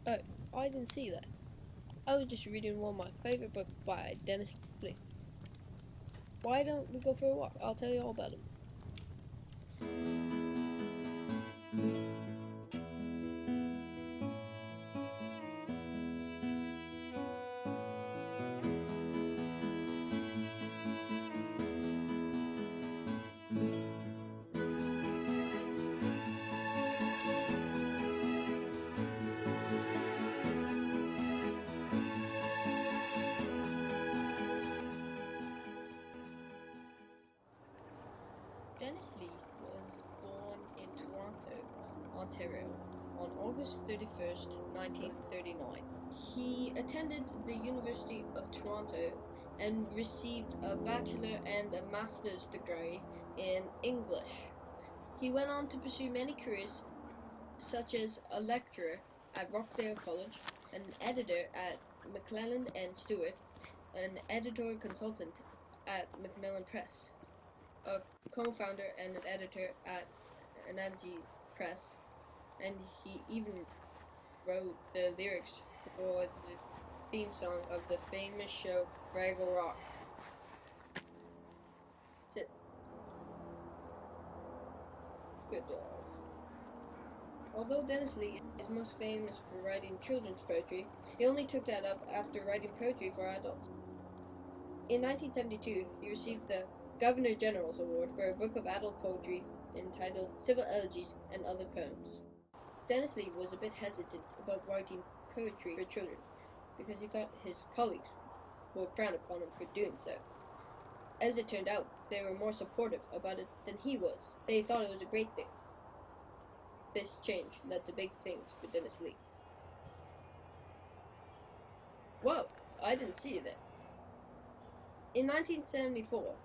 Oh, I didn't see that. I was just reading one of my favorite books by Dennis Lee. Why don't we go for a walk? I'll tell you all about him. Dennis Lee was born in Toronto, Ontario, on August 31st, 1939. He attended the University of Toronto and received a bachelor and a master's degree in English. He went on to pursue many careers, such as a lecturer at Rockdale College, an editor at McClelland and Stewart, an editorial consultant at Macmillan Press, a co-founder and an editor at Anansi Press, and he even wrote the lyrics for the theme song of the famous show Fraggle Rock. Good dog. Although Dennis Lee is most famous for writing children's poetry, he only took that up after writing poetry for adults. In 1972, he received the Governor General's Award for a book of adult poetry entitled Civil Elegies and Other Poems. Dennis Lee was a bit hesitant about writing poetry for children because he thought his colleagues would frown upon him for doing so. As it turned out, they were more supportive about it than he was. They thought it was a great thing. This change led to big things for Dennis Lee. Whoa, I didn't see that. In 1974,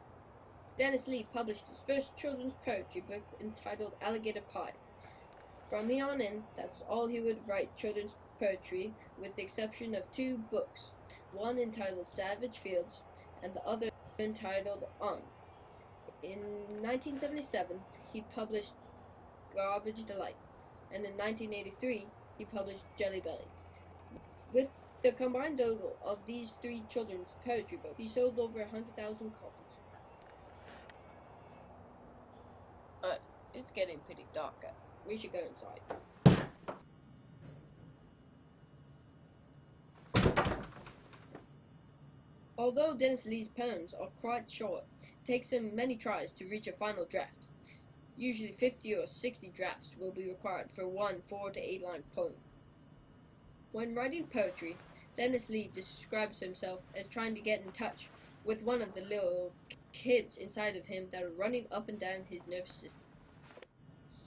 Dennis Lee published his first children's poetry book entitled Alligator Pie. From here on in, that's all he would write children's poetry, with the exception of two books, one entitled Savage Fields and the other entitled On. In 1977, he published Garbage Delight, and in 1983, he published Jelly Belly. With the combined total of these three children's poetry books, he sold over 100,000 copies. It's getting pretty dark out. We should go inside. Although Dennis Lee's poems are quite short, it takes him many tries to reach a final draft. Usually 50 or 60 drafts will be required for one 4 to 8 line poem. When writing poetry, Dennis Lee describes himself as trying to get in touch with one of the little kids inside of him that are running up and down his nervous system.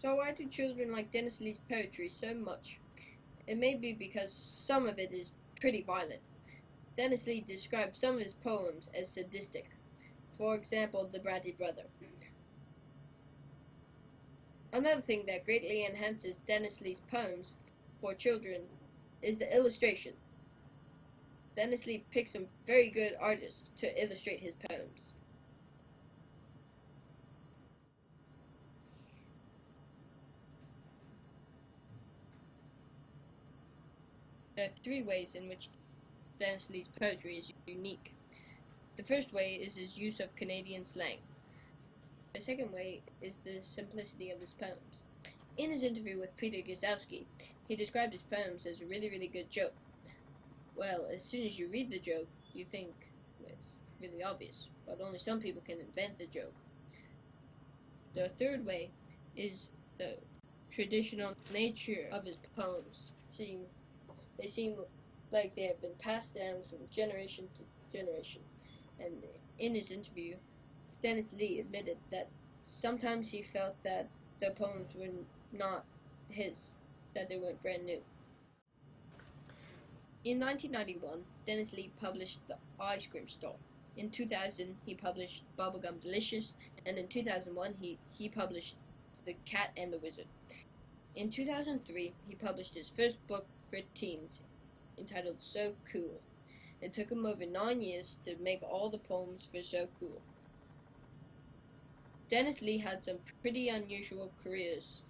So why do children like Dennis Lee's poetry so much? It may be because some of it is pretty violent. Dennis Lee describes some of his poems as sadistic. For example, The Bratty Brother. Another thing that greatly enhances Dennis Lee's poems for children is the illustration. Dennis Lee picks some very good artists to illustrate his poems. There are three ways in which Dennis Lee's poetry is unique. The first way is his use of Canadian slang. The second way is the simplicity of his poems. In his interview with Peter Gzowski, he described his poems as a really good joke. Well, as soon as you read the joke, you think it's really obvious, but only some people can invent the joke. The third way is the traditional nature of his poems. They seem like they have been passed down from generation to generation. And in his interview, Dennis Lee admitted that sometimes he felt that the poems were not his, that they weren't brand new. In 1991, Dennis Lee published The Ice Cream Store. In 2000, he published Bubblegum Delicious, and in 2001, he published The Cat and the Wizard. In 2003, he published his first book for teens, entitled So Cool. It took him over 9 years to make all the poems for So Cool. Dennis Lee had some pretty unusual careers